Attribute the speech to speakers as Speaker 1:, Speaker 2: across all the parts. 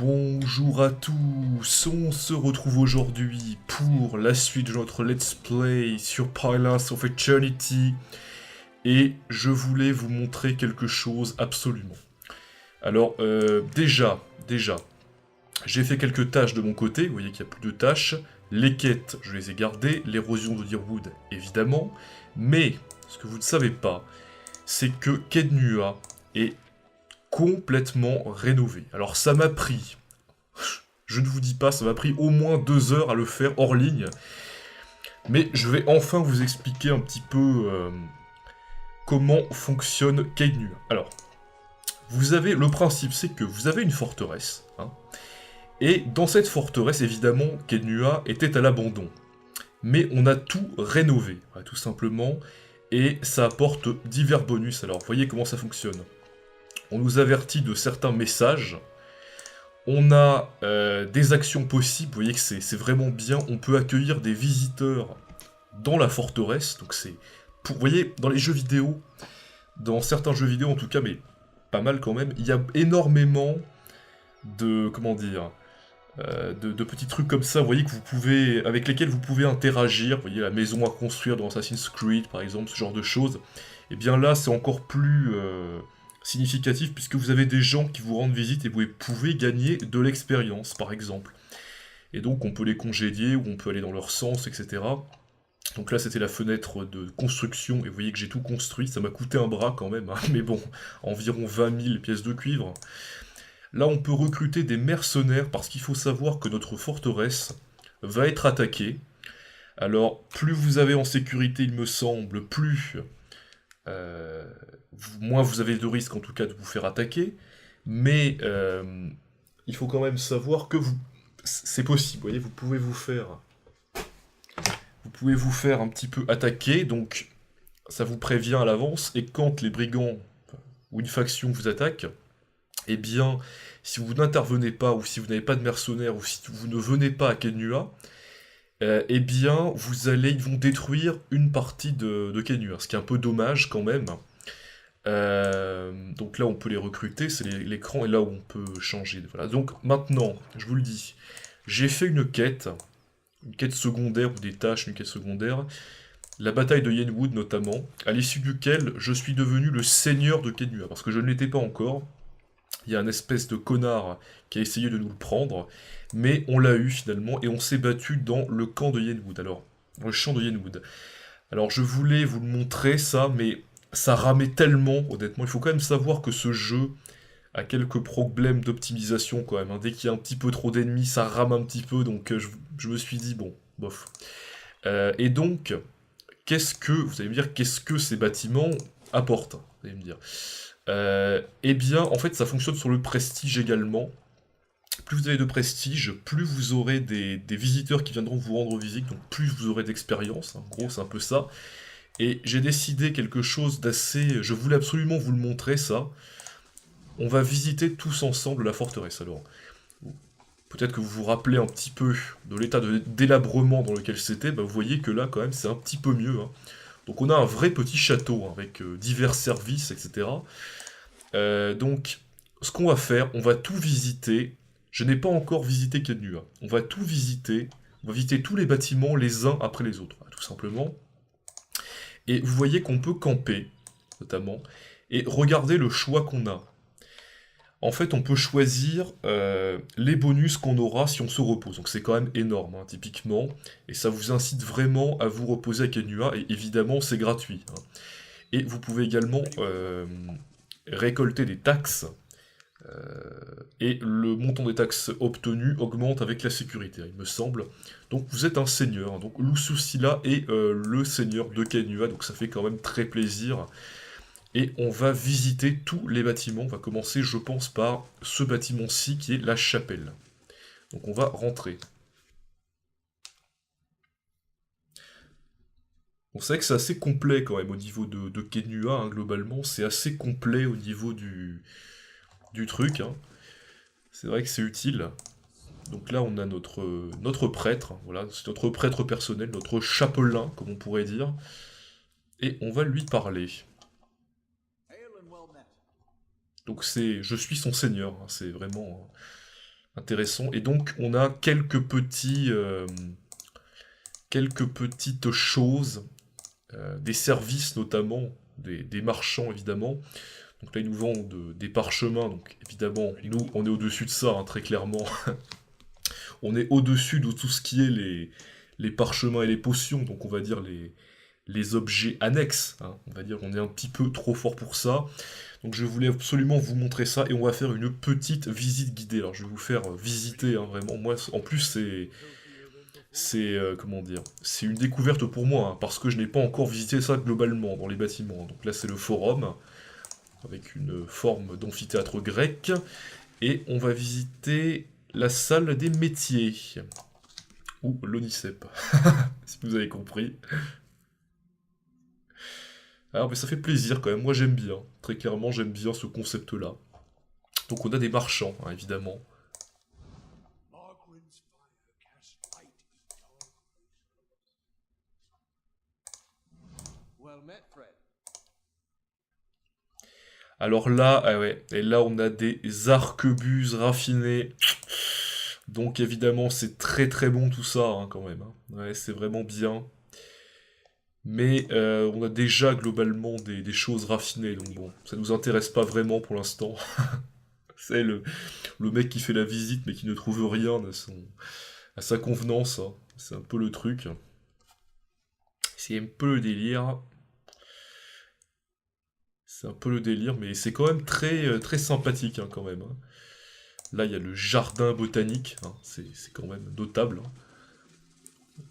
Speaker 1: Bonjour à tous, on se retrouve aujourd'hui pour la suite de notre let's play sur Pillars of Eternity et je voulais vous montrer quelque chose absolument. Alors déjà, j'ai fait quelques tâches de mon côté, vous voyez qu'il y a plus de tâches, les quêtes je les ai gardées, l'érosion de Dyrwood évidemment, mais ce que vous ne savez pas, c'est que Kednua est complètement rénové. Alors ça m'a pris, je ne vous dis pas, ça m'a pris au moins 2 heures à le faire hors ligne, mais je vais enfin vous expliquer un petit peu comment fonctionne Kednua. Alors, vous avez le principe, c'est que vous avez une forteresse, hein, et dans cette forteresse, évidemment, Kednua était à l'abandon. Mais on a tout rénové, tout simplement, et ça apporte divers bonus. Alors, voyez comment ça fonctionne. On nous avertit de certains messages. On a des actions possibles, vous voyez que c'est vraiment bien. On peut accueillir des visiteurs dans la forteresse. Donc c'est, vous voyez, dans les jeux vidéo, dans certains jeux vidéo en tout cas, mais pas mal quand même, il y a énormément de, comment dire, de petits trucs comme ça, vous voyez, que vous pouvez, avec lesquels vous pouvez interagir. Vous voyez, la maison à construire dans Assassin's Creed, par exemple, ce genre de choses. Et bien là, c'est encore plus significatif, puisque vous avez des gens qui vous rendent visite et vous pouvez gagner de l'expérience, par exemple. Et donc, on peut les congédier, ou on peut aller dans leur sens, etc. Donc là, c'était la fenêtre de construction, et vous voyez que j'ai tout construit. Ça m'a coûté un bras quand même, hein, mais bon, environ 20 000 pièces de cuivre. Là, on peut recruter des mercenaires parce qu'il faut savoir que notre forteresse va être attaquée. Alors, plus vous avez en sécurité, il me semble, plus moins vous avez de risques en tout cas de vous faire attaquer. Mais il faut quand même savoir que c'est possible. Vous voyez, vous pouvez vous faire un petit peu attaquer. Donc, ça vous prévient à l'avance. Et quand les brigands ou une faction vous attaque, eh bien, si vous n'intervenez pas, ou si vous n'avez pas de mercenaires, ou si vous ne venez pas à Kednua, eh bien, ils vont détruire une partie de Kednua, ce qui est un peu dommage quand même. Donc là, on peut les recruter, c'est l'écran, et là où on peut changer. Voilà. Donc maintenant, je vous le dis, j'ai fait une quête secondaire, ou des tâches, une quête secondaire, la bataille de Yenwood notamment, à l'issue duquel je suis devenu le seigneur de Kednua, parce que je ne l'étais pas encore. Il y a un espèce de connard qui a essayé de nous le prendre, mais on l'a eu finalement, et on s'est battu dans le camp de Yenwood. Alors, dans le champ de Yenwood. Alors, je voulais vous le montrer, ça, mais ça ramait tellement, honnêtement. Il faut quand même savoir que ce jeu a quelques problèmes d'optimisation, quand même, hein. Dès qu'il y a un petit peu trop d'ennemis, ça rame un petit peu, donc je me suis dit, bon, bof. Et donc, vous allez me dire, qu'est-ce que ces bâtiments apportent, vous allez me dire. Eh bien, en fait, ça fonctionne sur le prestige également. Plus vous avez de prestige, plus vous aurez des visiteurs qui viendront vous rendre visite, donc plus vous aurez d'expérience. En gros, c'est un peu ça. Et j'ai décidé quelque chose d'assez... Je voulais absolument vous le montrer, ça. On va visiter tous ensemble la forteresse. Alors, peut-être que vous vous rappelez un petit peu de l'état de délabrement dans lequel c'était. Bah, vous voyez que là, quand même, c'est un petit peu mieux, hein. Donc on a un vrai petit château, hein, avec divers services, etc. Donc, ce qu'on va faire, on va tout visiter. Je n'ai pas encore visité Kednua. On va tout visiter. On va visiter tous les bâtiments les uns après les autres, tout simplement. Et vous voyez qu'on peut camper, notamment, et regardez le choix qu'on a. En fait, on peut choisir les bonus qu'on aura si on se repose. Donc c'est quand même énorme, hein, typiquement. Et ça vous incite vraiment à vous reposer à Kednua. Et évidemment, c'est gratuit, hein. Et vous pouvez également récolter des taxes, et le montant des taxes obtenues augmente avec la sécurité, il me semble. Donc vous êtes un seigneur, hein. Donc Lususila est le seigneur de Kednua, donc ça fait quand même très plaisir. Et on va visiter tous les bâtiments, on va commencer je pense par ce bâtiment-ci qui est la chapelle. Donc on va rentrer. On sait que c'est assez complet quand même au niveau de Kednua, hein, globalement, c'est assez complet au niveau du truc, hein. C'est vrai que c'est utile. Donc là, on a notre prêtre, voilà, c'est notre prêtre personnel, notre chapelain, comme on pourrait dire. Et on va lui parler. Donc je suis son seigneur, hein, c'est vraiment... Intéressant. Et donc, on a quelques petites choses, des services notamment, des marchands évidemment. Donc là, ils nous vendent des parchemins. Donc évidemment, nous, on est au-dessus de ça, hein, très clairement. On est au-dessus de tout ce qui est les parchemins et les potions. Donc on va dire les objets annexes, hein. On va dire qu'on est un petit peu trop fort pour ça. Donc je voulais absolument vous montrer ça et on va faire une petite visite guidée. Alors je vais vous faire visiter, hein, vraiment. Moi, en plus, comment dire, c'est une découverte pour moi, hein, parce que je n'ai pas encore visité ça globalement dans les bâtiments. Donc là, c'est le forum, avec une forme d'amphithéâtre grec. Et on va visiter la salle des métiers. Ou l'ONICEP, si vous avez compris. Alors, mais ça fait plaisir quand même, moi j'aime bien. Très clairement, j'aime bien ce concept-là. Donc on a des marchands, hein, évidemment. Alors là, ah ouais, et là on a des arquebuses raffinées. Donc évidemment, c'est très très bon tout ça, hein, quand même, hein. Ouais, c'est vraiment bien. Mais on a déjà globalement des choses raffinées, donc bon, ça nous intéresse pas vraiment pour l'instant. C'est le mec qui fait la visite mais qui ne trouve rien à sa convenance, hein. C'est un peu le truc. C'est un peu le délire. C'est un peu le délire, mais c'est quand même très sympathique, hein, quand même, hein. Là, il y a le jardin botanique, hein, c'est quand même notable, hein.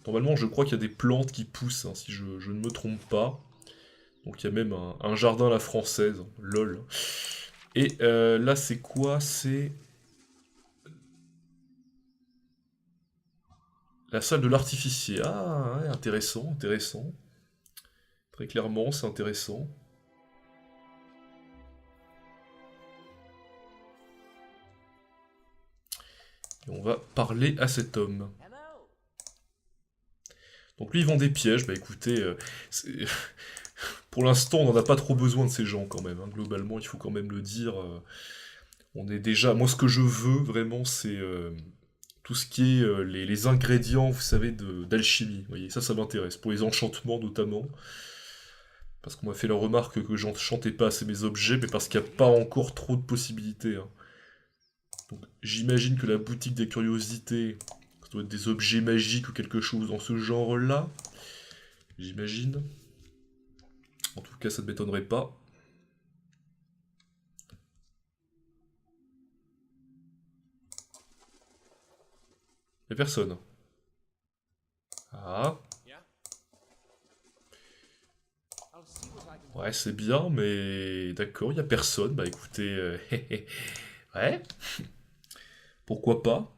Speaker 1: Normalement, je crois qu'il y a des plantes qui poussent, hein, si je ne me trompe pas. Donc il y a même un jardin à la française, lol. Et là, c'est quoi? C'est la salle de l'artificier. Ah, ouais, intéressant, intéressant. Très clairement, c'est intéressant. Et on va parler à cet homme. Donc lui, il vend des pièges. Bah écoutez, pour l'instant, on n'en a pas trop besoin de ces gens quand même, hein. Globalement, il faut quand même le dire. On est déjà... Moi, ce que je veux vraiment, c'est tout ce qui est les ingrédients, vous savez, d'alchimie. Vous voyez, ça m'intéresse. Pour les enchantements notamment. Parce qu'on m'a fait la remarque que j'enchantais pas assez mes objets, mais parce qu'il n'y a pas encore trop de possibilités, hein. Donc j'imagine que la boutique des curiosités, ça doit être des objets magiques ou quelque chose dans ce genre-là. J'imagine. En tout cas, ça ne m'étonnerait pas. Y'a personne. Ah. Ouais, c'est bien, mais d'accord, y a personne. Bah écoutez, ouais, pourquoi pas.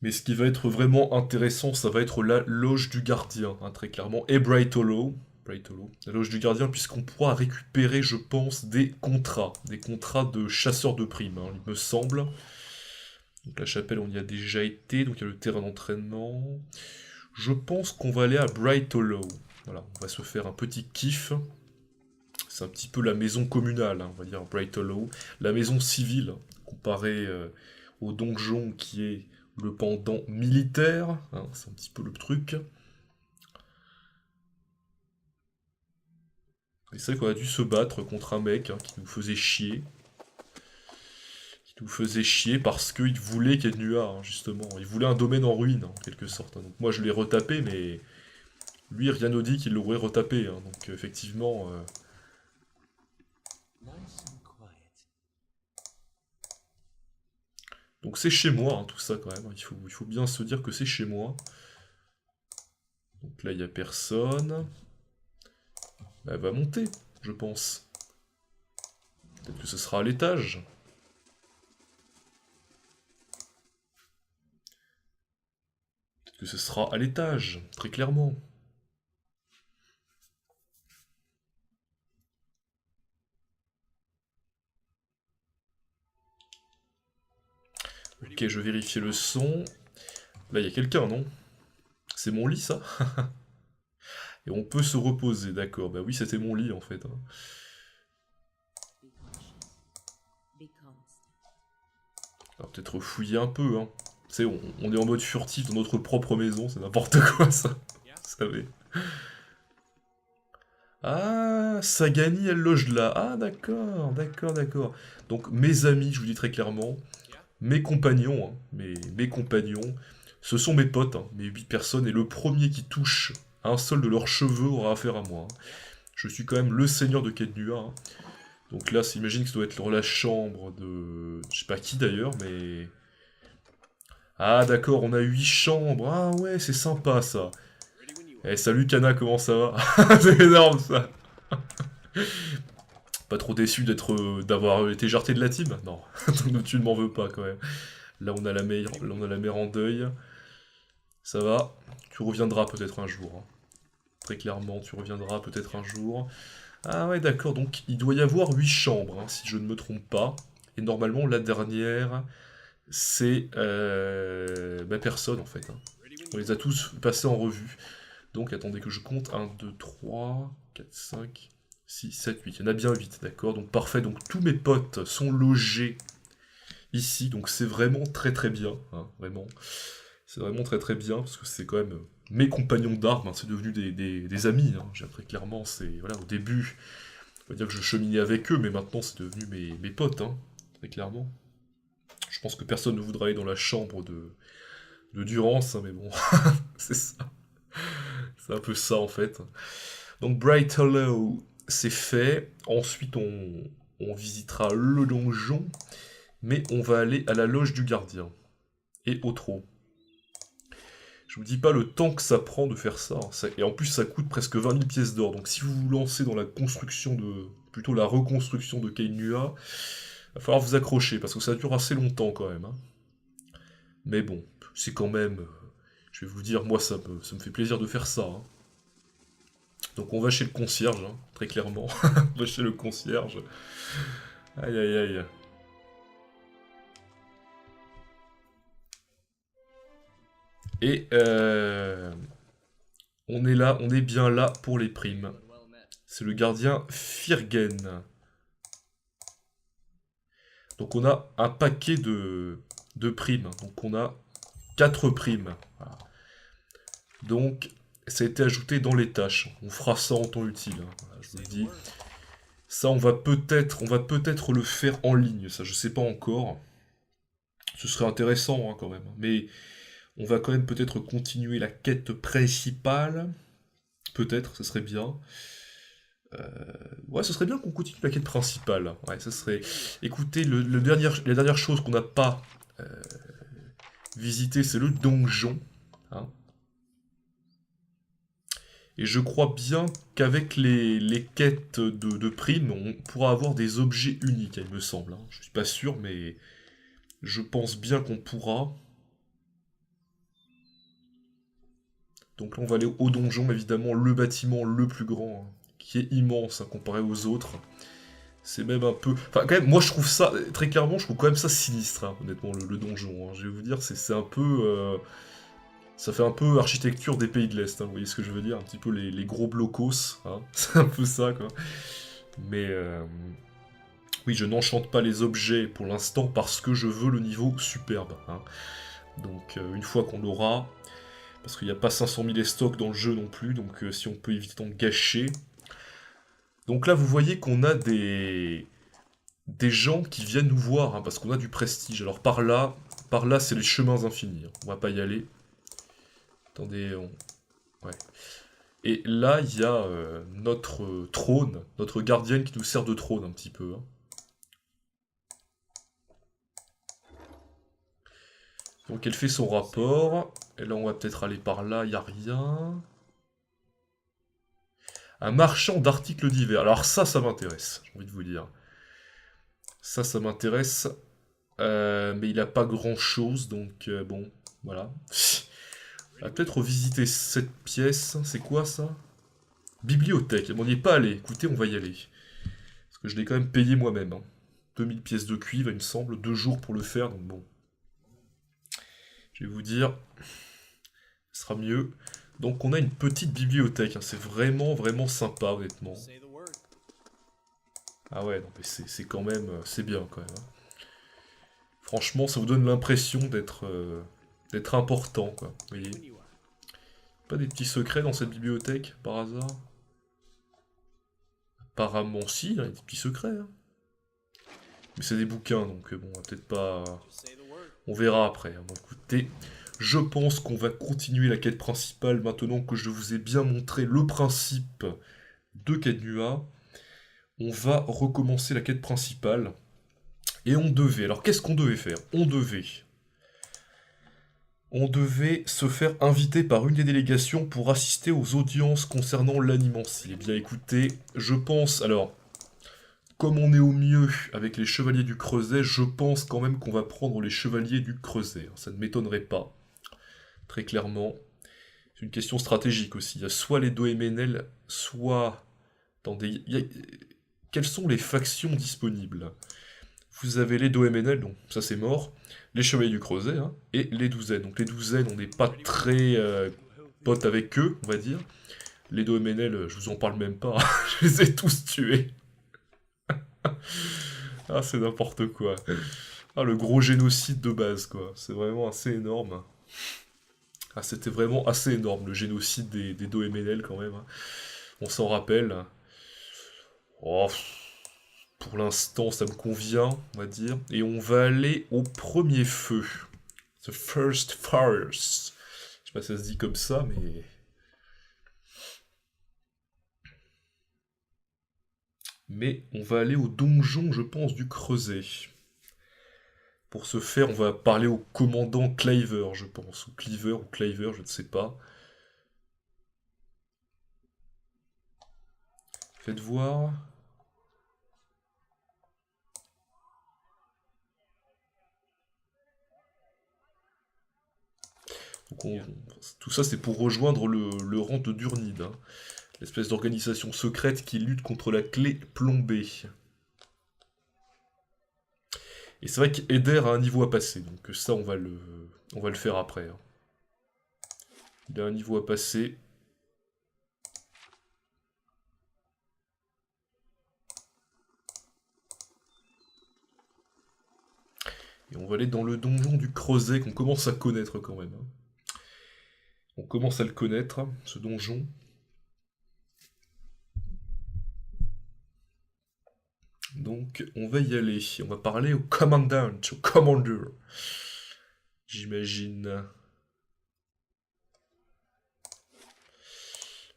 Speaker 1: Mais ce qui va être vraiment intéressant, ça va être la loge du gardien, hein, très clairement, et Bright Hollow. Bright Hollow. La loge du gardien, puisqu'on pourra récupérer, je pense, des contrats de chasseurs de primes, hein, il me semble. Donc la chapelle, on y a déjà été, donc il y a le terrain d'entraînement. Je pense qu'on va aller à Bright Hollow. Voilà, on va se faire un petit kiff. C'est un petit peu la maison communale, hein, on va dire Bright Hollow. La maison civile, comparée au donjon qui est le pendant militaire, hein, c'est un petit peu le truc. Et c'est vrai qu'on a dû se battre contre un mec, hein, qui nous faisait chier. Qui nous faisait chier parce qu'il voulait Kednua, hein, justement. Il voulait un domaine en ruine, en quelque sorte, hein. Donc moi je l'ai retapé, mais lui rien ne dit qu'il l'aurait retapé, hein. Donc effectivement... Donc c'est chez moi, hein, tout ça quand même. Il faut bien se dire que c'est chez moi. Donc là, il n'y a personne. Bah, elle va monter, je pense. Peut-être que ce sera à l'étage. Peut-être que ce sera à l'étage, très clairement. Ok, je vais vérifier le son. Là, il y a quelqu'un, non? C'est mon lit, ça? Et on peut se reposer, d'accord. Bah oui, c'était mon lit, en fait, hein. On va peut-être fouiller un peu, hein. Tu sais, on est en mode furtif dans notre propre maison, c'est n'importe quoi ça. Vous savez. Ah, Sagani, elle loge là. Ah, d'accord, d'accord, d'accord. Donc, mes amis, je vous dis très clairement, mes compagnons, hein, mes compagnons, ce sont mes potes, hein, mes 8 personnes, et le premier qui touche à un seul de leurs cheveux aura affaire à moi, hein. Je suis quand même le seigneur de Kednua, hein. Donc là, s'imagine que ça doit être la chambre de... Je sais pas qui d'ailleurs, mais... Ah d'accord, on a 8 chambres. Ah ouais, c'est sympa ça. Eh salut Kana, comment ça va? C'est énorme ça. Pas trop déçu d'avoir été jarté de la team? Non, donc tu ne m'en veux pas quand même. Là on a la mère en deuil. Ça va, tu reviendras peut-être un jour, hein. Très clairement, tu reviendras peut-être un jour. Ah ouais d'accord, donc il doit y avoir 8 chambres, hein, si je ne me trompe pas. Et normalement la dernière, c'est ma personne en fait, hein. On les a tous passés en revue. Donc attendez que je compte. 1, 2, 3, 4, 5, 6, 7, 8. Il y en a bien 8, d'accord. Donc parfait, donc tous mes potes sont logés ici. Donc c'est vraiment très très bien, hein, vraiment. C'est vraiment très très bien, parce que c'est quand même mes compagnons d'armes, hein, c'est devenu des amis, hein. Très clairement, c'est... Voilà, au début, on va dire que je cheminais avec eux, mais maintenant c'est devenu mes potes, hein, très clairement. Je pense que personne ne voudra aller dans la chambre de Durance, hein, mais bon, c'est ça. C'est un peu ça en fait. Donc Bright Hollow, c'est fait. Ensuite, on visitera le donjon, mais on va aller à la loge du gardien et au trot. Je vous dis pas le temps que ça prend de faire ça, hein. Et en plus, ça coûte presque 20 000 pièces d'or. Donc si vous vous lancez dans la construction de... plutôt la reconstruction de Kainua, il va falloir vous accrocher, parce que ça dure assez longtemps quand même, hein. Mais bon, c'est quand même... je vais vous dire, moi, ça me fait plaisir de faire ça, hein. Donc on va chez le concierge, hein, très clairement. On va chez le concierge. Aïe aïe aïe. Et on est là, on est bien là pour les primes. C'est le gardien Firgen. Donc on a un paquet de primes. Donc on a 4 primes. Voilà. Donc ça a été ajouté dans les tâches. On fera ça en temps utile, hein. Voilà, je vous le dis. Ça on va peut-être le faire en ligne. Ça je sais pas encore. Ce serait intéressant, hein, quand même. Mais on va quand même peut-être continuer la quête principale. Peut-être, ce serait bien. Ouais, ce serait bien qu'on continue la quête principale. Ouais, ça serait... Écoutez, la dernière chose qu'on n'a pas visité, c'est le donjon, hein. Et je crois bien qu'avec les quêtes de primes, on pourra avoir des objets uniques, il me semble, hein. Je suis pas sûr, mais je pense bien qu'on pourra. Donc là, on va aller au donjon, évidemment, le bâtiment le plus grand, hein, qui est immense, hein, comparé aux autres. C'est même un peu... Enfin, quand même, moi, je trouve ça, très clairement, je trouve quand même ça sinistre, hein, honnêtement, le donjon, hein. Je vais vous dire, c'est un peu... ça fait un peu architecture des pays de l'Est, hein, vous voyez ce que je veux dire? Un petit peu les gros blocos, hein. C'est un peu ça, quoi. Mais... oui, je n'enchante pas les objets pour l'instant parce que je veux le niveau superbe, hein. Donc, une fois qu'on l'aura... Parce qu'il n'y a pas 500 000 stocks dans le jeu non plus, donc si on peut éviter d'en gâcher. Donc là, vous voyez qu'on a des gens qui viennent nous voir, hein, parce qu'on a du prestige. Alors par là, c'est les chemins infinis, hein. On va pas y aller. Attendez, ouais. Et là, il y a notre trône, notre gardienne qui nous sert de trône un petit peu, hein. Donc elle fait son rapport. Et là, on va peut-être aller par là, il n'y a rien. Un marchand d'articles divers. Alors ça m'intéresse, j'ai envie de vous dire. Ça m'intéresse. Mais il n'a pas grand-chose, donc bon, voilà. On va peut-être visiter cette pièce. C'est quoi ça? Bibliothèque. On n'y est pas allé. Écoutez, on va y aller. Parce que je l'ai quand même payé moi-même, hein. 2000 pièces de cuivre, il me semble. 2 jours pour le faire, donc bon. Je vais vous dire, ce sera mieux. Donc on a une petite bibliothèque, hein. C'est vraiment, vraiment sympa, honnêtement. Ah ouais, non, mais c'est quand même... C'est bien, quand même, hein. Franchement, ça vous donne l'impression d'être important, quoi. Vous voyez? Pas des petits secrets dans cette bibliothèque, par hasard? Apparemment, si, il y a des petits secrets, hein. Mais c'est des bouquins, donc bon, on va peut-être pas... On verra après, hein. Bon, écoutez, je pense qu'on va continuer la quête principale maintenant que je vous ai bien montré le principe de Cadnua. On va recommencer la quête principale. Et on devait... Alors, qu'est-ce qu'on devait faire? On devait se faire inviter par une des délégations pour assister aux audiences concernant l'animancie. Eh bien, écoutez, je pense... Alors, comme on est au mieux avec les chevaliers du Creuset, je pense quand même qu'on va prendre les chevaliers du Creuset. Ça ne m'étonnerait pas, très clairement. C'est une question stratégique aussi. Il y a soit les Doéménel, soit... Attendez, quelles sont les factions disponibles? Vous avez les Doéménel, donc ça c'est mort. Les chevaliers du Creuset, hein, et les douzaines. Donc les douzaines, on n'est pas très potes avec eux, on va dire. Les Doéménel, je vous en parle même pas. Je les ai tous tués. Ah, c'est n'importe quoi. Ah, le gros génocide de base, quoi. C'est vraiment assez énorme. Ah, c'était vraiment assez énorme, le génocide des Doéménel, quand même, hein. On s'en rappelle. Oh, pour l'instant, ça me convient, on va dire. Et on va aller au premier feu. The First Fires. Je sais pas si ça se dit comme ça, mais... Mais on va aller au donjon, je pense, du Creuset. Pour ce faire, on va parler au commandant Cliver, je pense. Ou Cleaver, ou Cliver, je ne sais pas. Faites voir. Donc tout ça, c'est pour rejoindre le rang de Durnid, hein. L'espèce d'organisation secrète qui lutte contre la clé plombée. Et c'est vrai qu'Eder a un niveau à passer, donc ça, on va le faire après, hein. Il a un niveau à passer. Et on va aller dans le donjon du Creuset qu'on commence à connaître quand même, hein. On commence à le connaître, ce donjon. Donc on va y aller. On va parler au commandant, au commander. J'imagine.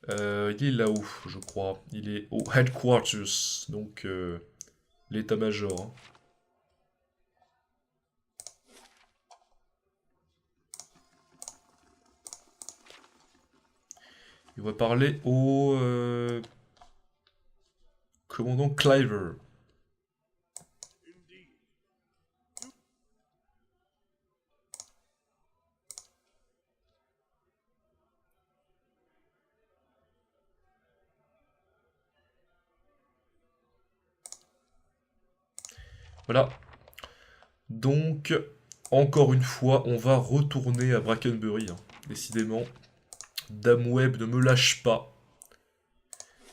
Speaker 1: Il est là-haut, je crois. Il est au headquarters, donc l'état-major, hein. Et on va parler au commandant Cliver. Voilà. Donc, encore une fois, on va retourner à Brackenbury, hein. Décidément, Dame Web ne me lâche pas.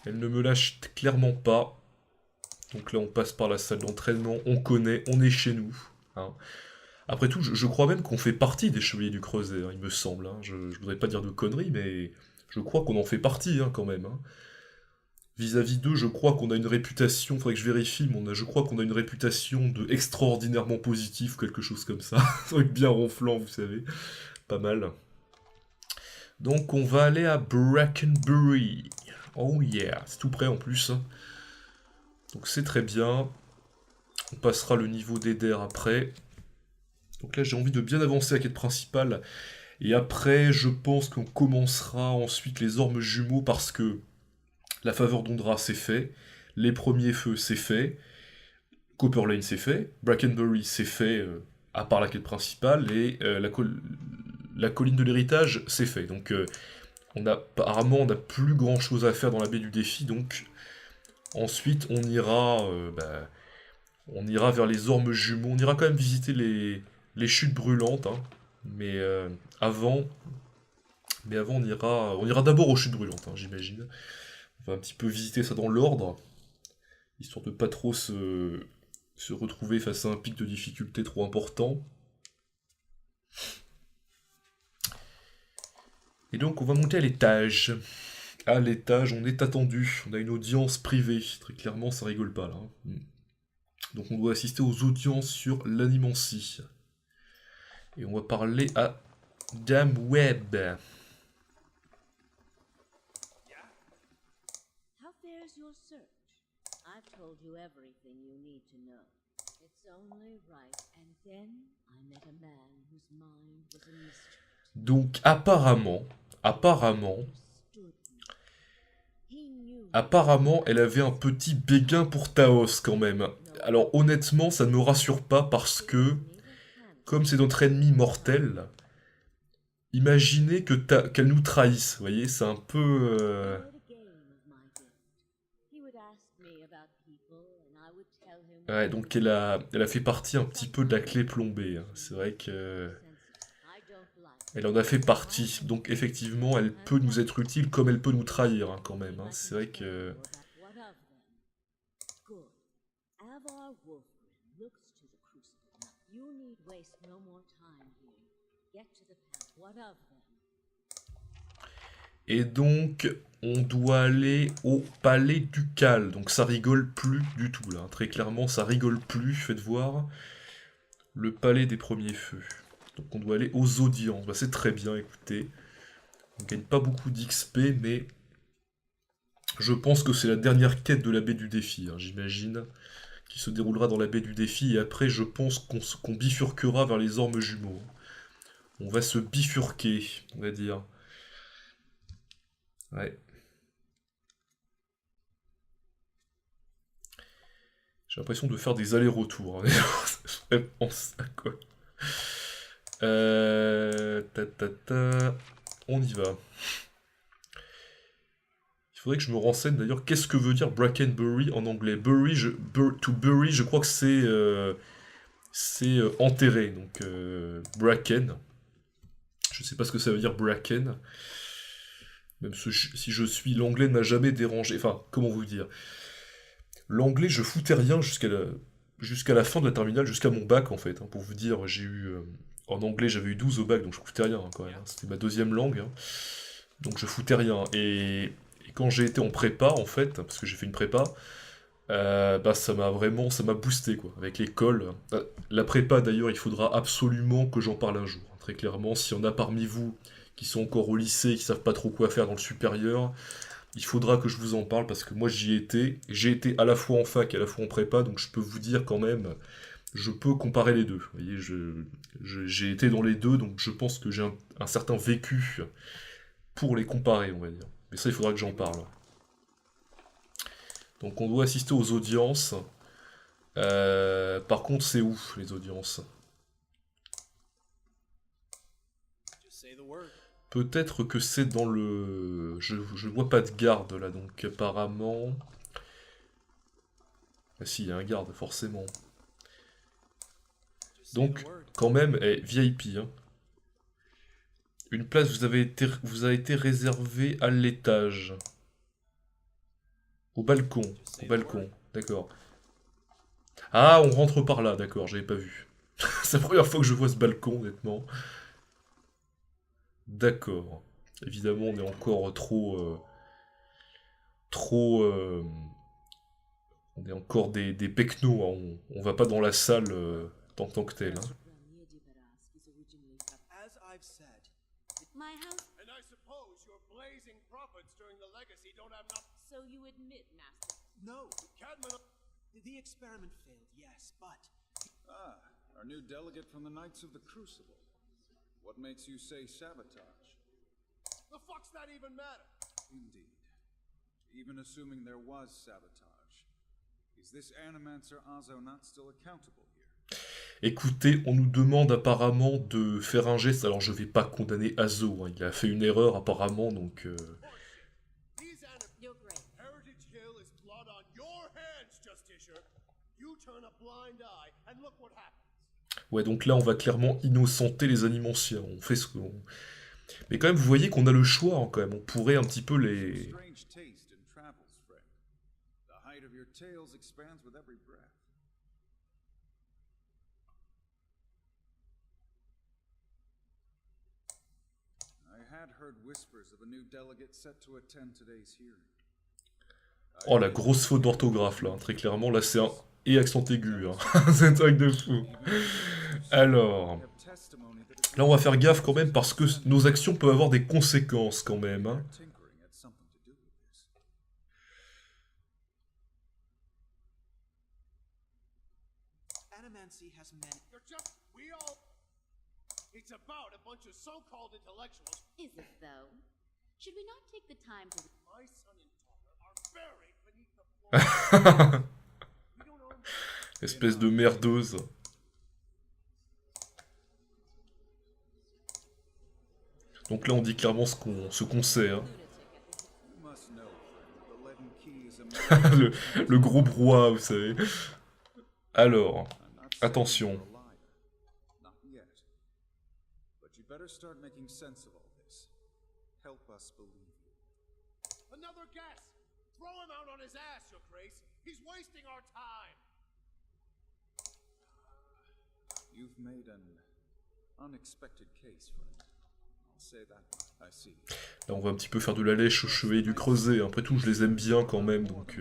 Speaker 1: Elle ne me lâche clairement pas. Donc là, on passe par la salle d'entraînement, on connaît, on est chez nous, hein. Après tout, je crois même qu'on fait partie des Chevaliers du Creuset, hein, il me semble, hein. Je voudrais pas dire de conneries, mais je crois qu'on en fait partie, hein, quand même, hein. Vis-à-vis d'eux, je crois qu'on a une réputation, faudrait que je vérifie, mais je crois qu'on a une réputation de extraordinairement positif, quelque chose comme ça. Un truc bien ronflant, vous savez. Pas mal. Donc on va aller à Brackenbury. Oh yeah, c'est tout près en plus. Donc c'est très bien. On passera le niveau d'Eder après. Donc là j'ai envie de bien avancer à la quête principale. Et après je pense qu'on commencera ensuite les ormes jumeaux parce que la faveur d'Ondra c'est fait. Les premiers feux c'est fait. Copper Lane c'est fait. Brackenbury c'est fait à part la quête principale. Et la colline de l'héritage c'est fait. Donc apparemment on n'a plus grand chose à faire dans la baie du défi. Donc ensuite on ira vers les ormes jumeaux. On ira quand même visiter les chutes brûlantes, hein. Mais avant, on ira d'abord aux chutes brûlantes, hein, j'imagine. On va un petit peu visiter ça dans l'ordre, histoire de pas trop se se retrouver face à un pic de difficulté trop important. Et donc on va monter à l'étage. À l'étage, on est attendu. On a une audience privée. Très clairement, ça rigole pas là. Donc on doit assister aux audiences sur l'animancie. Et on va parler à Dame Webb.
Speaker 2: How fares your search? I've told you everything you need to know. It's only right. And then I met a man whose mind was a mystery.
Speaker 1: Donc apparemment, elle avait un petit béguin pour Taos quand même. Alors honnêtement, ça ne me rassure pas parce que, comme c'est notre ennemi mortel, imaginez qu'elle nous trahisse, vous voyez, c'est un peu... Ouais, donc elle a fait partie un petit peu de la clé plombée, hein. C'est vrai que... Elle en a fait partie, donc effectivement, elle peut nous être utile comme elle peut nous trahir, hein, quand même, hein. C'est vrai que... Et donc, on doit aller au palais ducal, donc ça rigole plus du tout, là. Très clairement, ça rigole plus, faites voir. Le palais des premiers feux. Donc on doit aller aux audiences. Bah, c'est très bien, écoutez. On gagne pas beaucoup d'XP, mais je pense que c'est la dernière quête de la baie du défi, hein, j'imagine, qui se déroulera dans la baie du défi. Et après, je pense qu'on bifurquera vers les ormes jumeaux. On va se bifurquer, on va dire. Ouais. J'ai l'impression de faire des allers-retours, hein. C'est vraiment ça, quoi. On y va. Il faudrait que je me renseigne d'ailleurs, qu'est-ce que veut dire Brackenbury en anglais. To bury, je crois que c'est enterré, donc Bracken. Je sais pas ce que ça veut dire Bracken. Même si je suis, l'anglais ne m'a jamais dérangé. Enfin, comment vous dire. L'anglais, je foutais rien jusqu'à la fin de la terminale, jusqu'à mon bac en fait, hein. Pour vous dire, j'ai eu... en anglais, j'avais eu 12 au bac, donc je foutais rien, hein, quand même, hein. C'était ma deuxième langue, hein. Donc je foutais rien. Et quand j'ai été en prépa, en fait, parce que j'ai fait une prépa, bah ça m'a boosté, quoi, avec l'école. La prépa, d'ailleurs, il faudra absolument que j'en parle un jour, hein. Très clairement, s'il y en a parmi vous qui sont encore au lycée, qui savent pas trop quoi faire dans le supérieur, il faudra que je vous en parle parce que moi j'y étais. J'ai été à la fois en fac et à la fois en prépa, donc je peux vous dire quand même, je peux comparer les deux. Vous voyez, j'ai été dans les deux, donc je pense que j'ai un certain vécu pour les comparer, on va dire. Mais ça, il faudra que j'en parle. Donc on doit assister aux audiences. Par contre, c'est où les audiences? Peut-être que c'est dans le... Je vois pas de garde là, donc apparemment... Ah si, il y a un garde, forcément. Donc, quand même, VIP, hein. Une place vous a été réservée à l'étage. Au balcon, d'accord. Ah, on rentre par là, d'accord, j'avais pas vu. C'est la première fois que je vois ce balcon, honnêtement. D'accord. Évidemment, on est encore on est encore des pecnos, hein. On va pas dans la salle tant que tel, hein.
Speaker 2: My house. And I suppose your blazing profits during the legacy don't have enough. So you admit, Master?
Speaker 3: No, Cadman. The experiment failed, yes, but.
Speaker 4: Ah, our new delegate from the Knights of the Crucible. What makes you say sabotage?
Speaker 3: The fuck's that even matter?
Speaker 4: Indeed. Even assuming there was sabotage, is this Animancer Azo not still accountable here?
Speaker 1: Écoutez, on nous demande apparemment de faire un geste, alors je vais pas condamner Azo, hein. Il a fait une erreur apparemment, donc... Ouais, donc là on va clairement innocenter les animanciens, on fait ce qu'on... Mais quand même, vous voyez qu'on a le choix, hein, quand même, on pourrait un petit peu les...
Speaker 4: had heard whispers of a new delegate set to attend today's hearing.
Speaker 1: Oh, la grosse faute d'orthographe, là, hein, très clairement. Là, c'est un et accent aigu. Hein. C'est un truc de fou. Alors... Là, on va faire gaffe quand même, parce que nos actions peuvent avoir des conséquences, quand même. Hein.
Speaker 3: Animancy has many.
Speaker 5: You're just we all. It's about a bunch of so-called intellectuals.
Speaker 2: Is it though? Should we not take the time to...
Speaker 5: My son and daughter are buried beneath the floor. We don't own them.
Speaker 1: Espèce de merdeuse. Donc là, on dit clairement ce qu'on sait. Hein. le gros brouhaha, vous savez. Alors, attention.
Speaker 5: Another guess. Throw him out on his ass, Your Grace. He's wasting our time.
Speaker 4: You've made an unexpected case, friend. I'll say that. I see.
Speaker 1: Là, on va un petit peu faire de la lèche aux chevaliers du Creuset. Après tout, je les aime bien quand même, donc...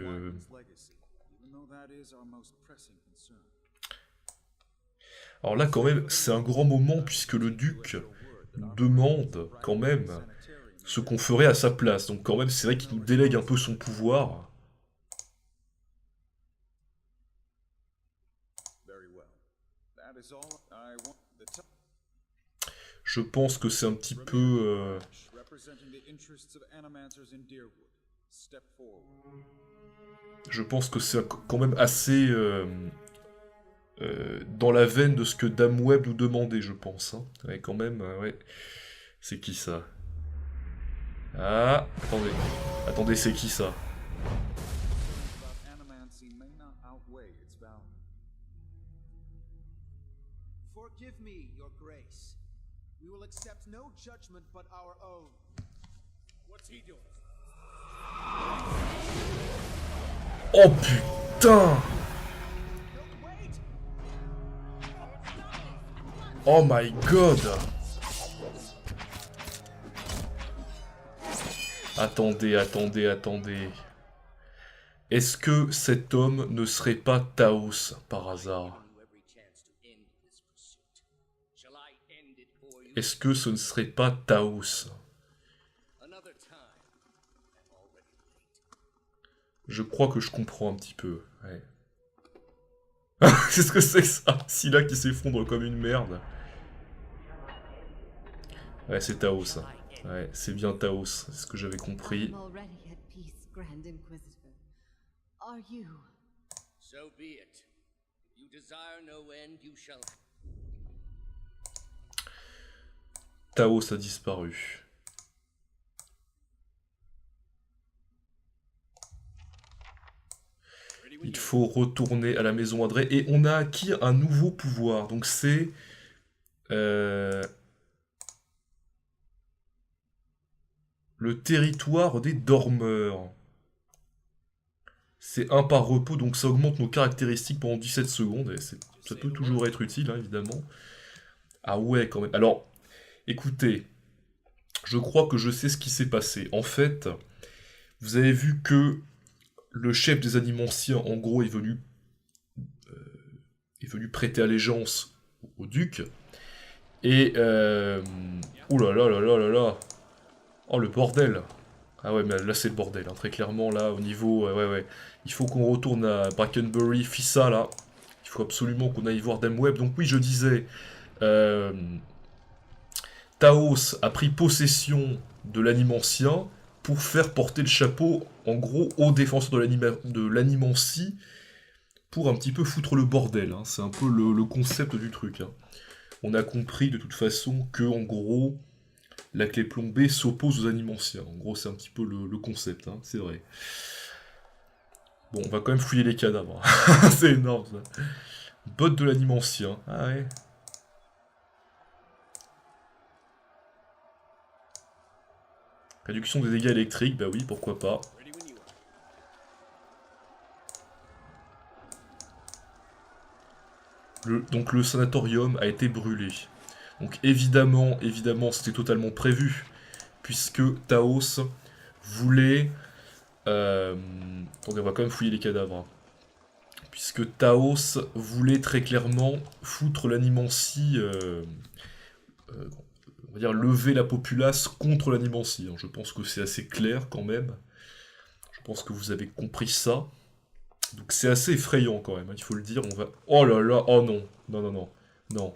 Speaker 1: Alors là, quand même, c'est un grand moment, puisque le duc nous demande, quand même, ce qu'on ferait à sa place. Donc quand même, c'est vrai qu'il nous délègue un peu son pouvoir. Je pense que c'est un petit peu... Je pense que c'est quand même assez... dans la veine de ce que Dame Webb nous demandait, je pense. Hein. Ouais, quand même, ouais. C'est qui ça? Ah, attendez. Attendez, c'est qui ça?
Speaker 3: Forgive me, Your Grace. We will accept no judgment but our own.
Speaker 5: What's he doing?
Speaker 1: Oh putain! Oh my god! Attendez, attendez, attendez. Est-ce que cet homme ne serait pas Taos par hasard? Est-ce que ce ne serait pas Taos? Je crois que je comprends un petit peu. Ouais. Qu'est-ce que c'est que ça? Scylla qui s'effondre comme une merde. Ouais, c'est Taos. Hein. Ouais, c'est bien Taos, c'est ce que j'avais compris. Taos a disparu. Il faut retourner à la maison Adré. Et on a acquis un nouveau pouvoir. Donc c'est... le territoire des dormeurs. C'est 1 par repos, donc ça augmente nos caractéristiques pendant 17 secondes. Et ça peut toujours être utile, hein, évidemment. Ah ouais, quand même. Alors, écoutez, je crois que je sais ce qui s'est passé. En fait, vous avez vu que le chef des Animanciens, en gros, est venu prêter allégeance au duc. Et... ouh là là là là là là. Oh, le bordel. Ah ouais, mais là, c'est le bordel. Hein. Très clairement, là, au niveau... ouais. Il faut qu'on retourne à Brackenbury, Fissa, là. Il faut absolument qu'on aille voir Dame Webb. Donc oui, je disais... Taos a pris possession de l'Animancien pour faire porter le chapeau, en gros, aux défenseurs de l'Animancie, pour un petit peu foutre le bordel. Hein. C'est un peu le concept du truc. Hein. On a compris, de toute façon, que, en gros... La clé plombée s'oppose aux Animanciens. En gros, c'est un petit peu le concept, hein, c'est vrai. Bon, on va quand même fouiller les cadavres. C'est énorme, ça. Botte de l'Animancien. Ah ouais. Réduction des dégâts électriques, bah oui, pourquoi pas. Donc le sanatorium a été brûlé. Donc évidemment, c'était totalement prévu, puisque Taos voulait... Attendez, on va quand même fouiller les cadavres. Hein. Puisque Taos voulait très clairement foutre l'animancie... on va dire lever la populace contre l'animancie. Hein. Je pense que c'est assez clair quand même. Je pense que vous avez compris ça. Donc c'est assez effrayant quand même, hein, il faut le dire. On va... Oh là là, oh non. Non, non, non. Non.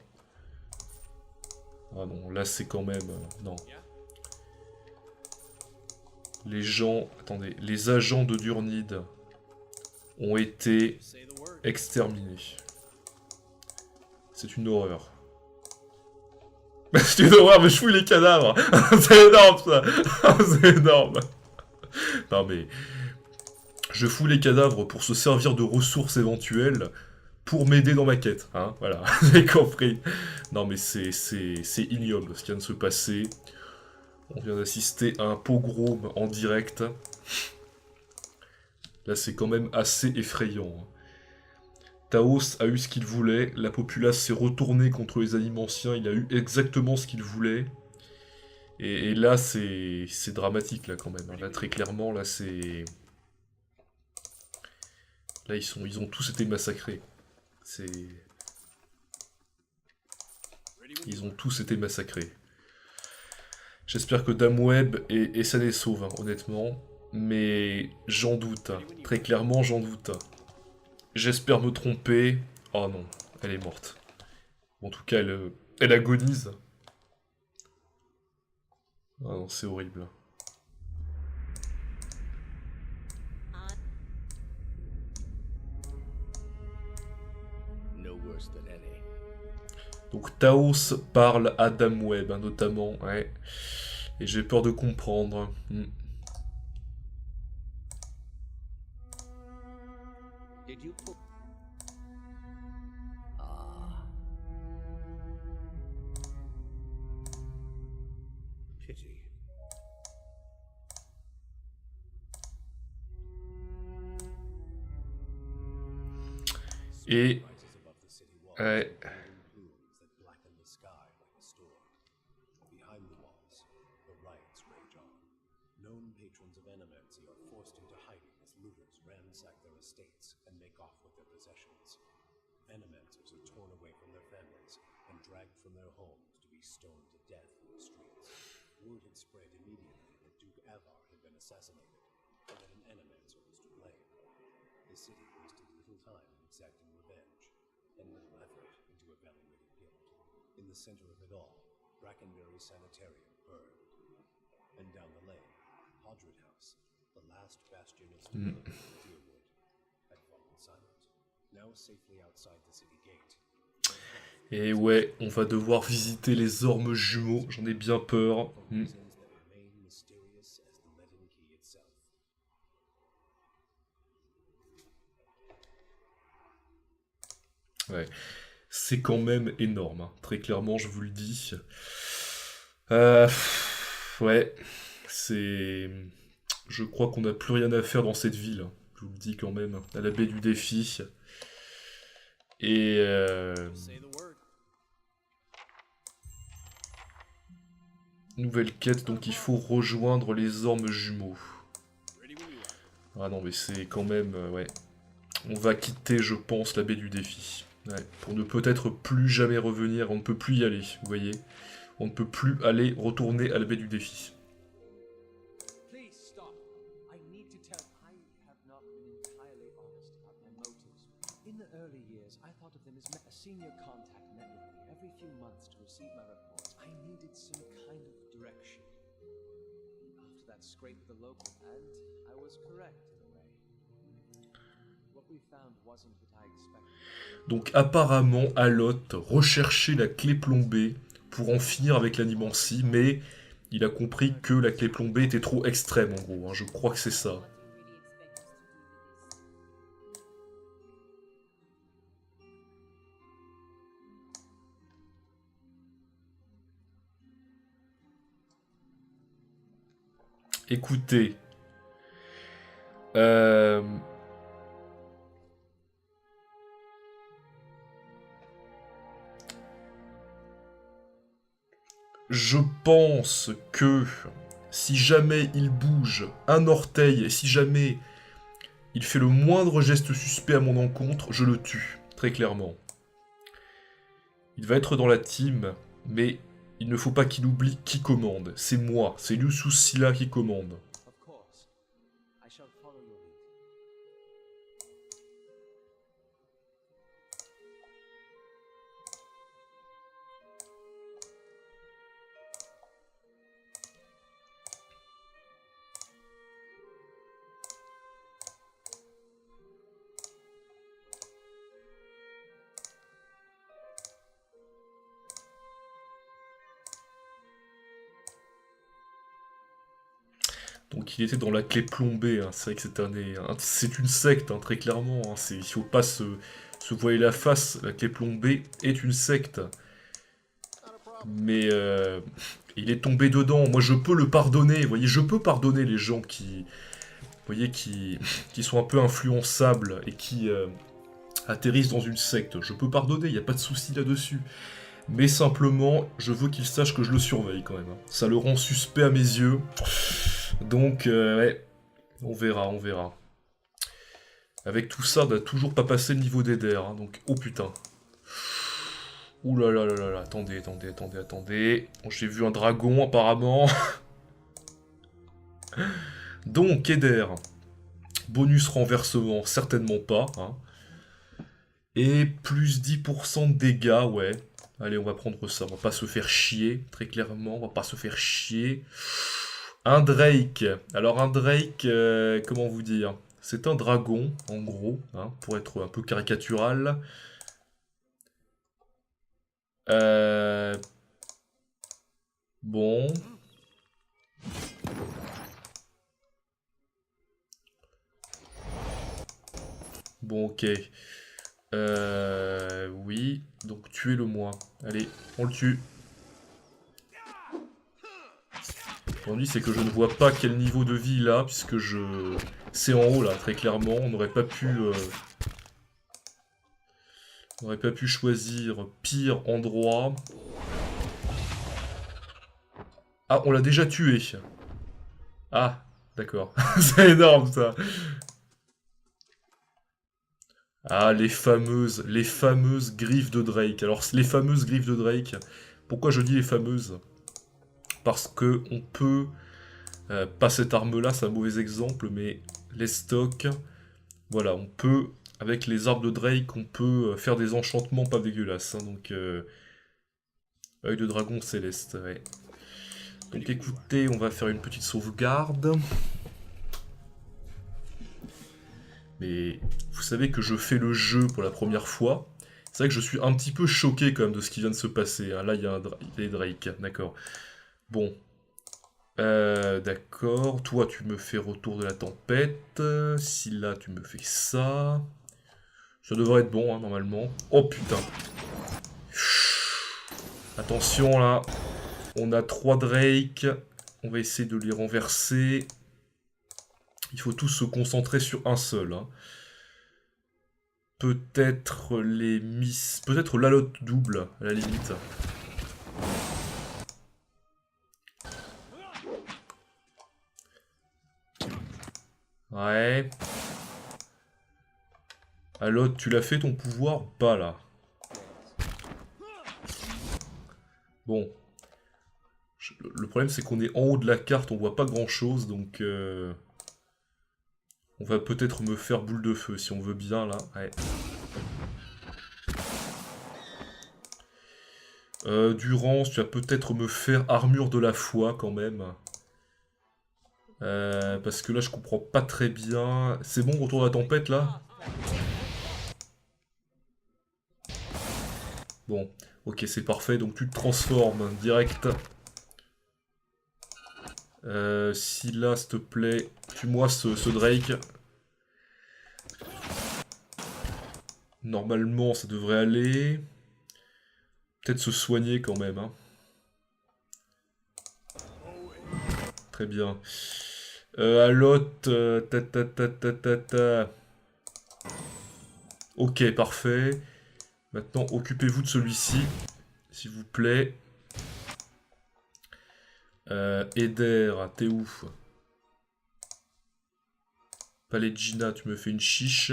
Speaker 1: Ah non, là c'est quand même... non. Les gens... Attendez, les agents de Durnid ont été exterminés. C'est une horreur. C'est une horreur, mais je fouille les cadavres. C'est énorme ça. C'est énorme. Non mais... Je fouille les cadavres pour se servir de ressources éventuelles pour m'aider dans ma quête. Hein, voilà, vous avez compris. Non mais c'est ignoble ce qui vient de se passer. On vient d'assister à un pogrom en direct. Là c'est quand même assez effrayant. Taos a eu ce qu'il voulait, la populace s'est retournée contre les animanciens, il a eu exactement ce qu'il voulait. Et là c'est dramatique là quand même. Là très clairement, là c'est... Là, ils ont tous été massacrés. Ils ont tous été massacrés. J'espère que Dame Web est saine et sauve, hein, honnêtement. Mais j'en doute. Hein. Très clairement, j'en doute. J'espère me tromper. Oh non, elle est morte. En tout cas, elle agonise. Ah non, c'est horrible. Donc Taos parle à Dame Web, hein, notamment, ouais. Et j'ai peur de comprendre. Et... ouais...
Speaker 6: Center of it all, Brackenbury Sanitarium burned. And down the lane, Hodred House, the last bastion of stability in Deerwood, had fallen silent. Now safely outside the city gate.
Speaker 1: Et ouais, on va devoir visiter les ormes jumeaux, j'en ai bien peur. Ouais. C'est quand même énorme, hein. Très clairement, je vous le dis. Ouais, c'est... Je crois qu'on n'a plus rien à faire dans cette ville, hein. Je vous le dis quand même, à la baie du défi. Et... Nouvelle quête, donc il faut rejoindre les ormes jumeaux. Ah non, mais c'est quand même... ouais. On va quitter, je pense, la baie du défi. Ouais, pour ne peut-être plus jamais revenir, on ne peut plus y aller, vous voyez. On ne peut plus aller retourner à la baie du défi.
Speaker 3: Please stop. I need to tell. I have not been entirely honest about my motives. In the early years, I thought of them as a senior contact met with me every few months to receive my reports. I needed some kind of direction. After that scrape with the local, and I was correct in a way. What we found wasn't what I expected.
Speaker 1: Donc apparemment, Alot recherchait la clé plombée pour en finir avec l'animancie, mais il a compris que la clé plombée était trop extrême en gros, hein. Je crois que c'est ça. Écoutez, je pense que si jamais il bouge un orteil, et si jamais il fait le moindre geste suspect à mon encontre, je le tue, très clairement. Il va être dans la team, mais il ne faut pas qu'il oublie qui commande. C'est moi, c'est Lucius Scylla qui commande.
Speaker 3: Of course. I shall follow your lead.
Speaker 1: Donc il était dans la clé plombée, hein. C'est vrai que c'est une secte, hein, très clairement. Hein. Il ne faut pas se voiler la face, la clé plombée est une secte. Mais il est tombé dedans, moi je peux le pardonner, vous voyez, je peux pardonner les gens qui, vous voyez, qui sont un peu influençables et qui atterrissent dans une secte. Je peux pardonner, il n'y a pas de souci là-dessus. Mais simplement, je veux qu'il sache que je le surveille quand même. Hein. Ça le rend suspect à mes yeux. Donc, ouais, on verra, on verra. Avec tout ça, on n'a toujours pas passé le niveau d'Eder. Hein, donc, oh putain. Ouh là là là là là, attendez. Bon, j'ai vu un dragon apparemment. Donc, Eder. Bonus renversement, certainement pas. Hein. Et plus 10% de dégâts, ouais. Allez, on va prendre ça, on va pas se faire chier, très clairement, on va pas se faire chier. Un Drake. Alors un Drake, comment vous dire? C'est un dragon, en gros, hein, pour être un peu caricatural. Bon. Bon, ok. Oui. Donc tuez-le-moi. Allez, on le tue. L'ennui, c'est que je ne vois pas quel niveau de vie il a, puisque je... C'est en haut, là, très clairement. On n'aurait pas pu... On n'aurait pas pu choisir pire endroit. Ah, on l'a déjà tué. Ah, d'accord. C'est énorme, ça. Ah, les fameuses griffes de Drake. Alors, les fameuses griffes de Drake, pourquoi je dis les fameuses? Parce que on peut, pas cette arme-là, c'est un mauvais exemple, mais les stocks, voilà, on peut, avec les arbres de Drake, on peut faire des enchantements pas dégueulasses. Hein, donc, œil de dragon céleste, ouais. Donc écoutez, on va faire une petite sauvegarde. Mais vous savez que je fais le jeu pour la première fois. C'est vrai que je suis un petit peu choqué quand même de ce qui vient de se passer. Hein. Là, il y a des Drake, d'accord. Bon. D'accord. Toi, tu me fais retour de la tempête. Si là, tu me fais ça. Ça devrait être bon, hein, normalement. Oh putain. Attention, là. On a 3 Drake. On va essayer de les renverser. Il faut tous se concentrer sur un seul. Hein. Peut-être les miss... Peut-être la lotte double, à la limite. Ouais. Alot, tu l'as fait ton pouvoir ou pas, là? Bon. Le problème, c'est qu'on est en haut de la carte, on voit pas grand-chose, donc... On va peut-être me faire boule de feu, si on veut bien, là. Ouais. Durance, tu vas peut-être me faire armure de la foi, quand même. Parce que là, je comprends pas très bien. C'est bon, retour de la tempête, là? Bon, ok, c'est parfait. Donc, tu te transformes direct. Si là, s'il te plaît, tue-moi ce Drake. Normalement, ça devrait aller. Peut-être se soigner quand même. Hein. Très bien. Alot, Ok, parfait. Maintenant, occupez-vous de celui-ci, s'il vous plaît. Eder, t'es où? Palegina, tu me fais une chiche.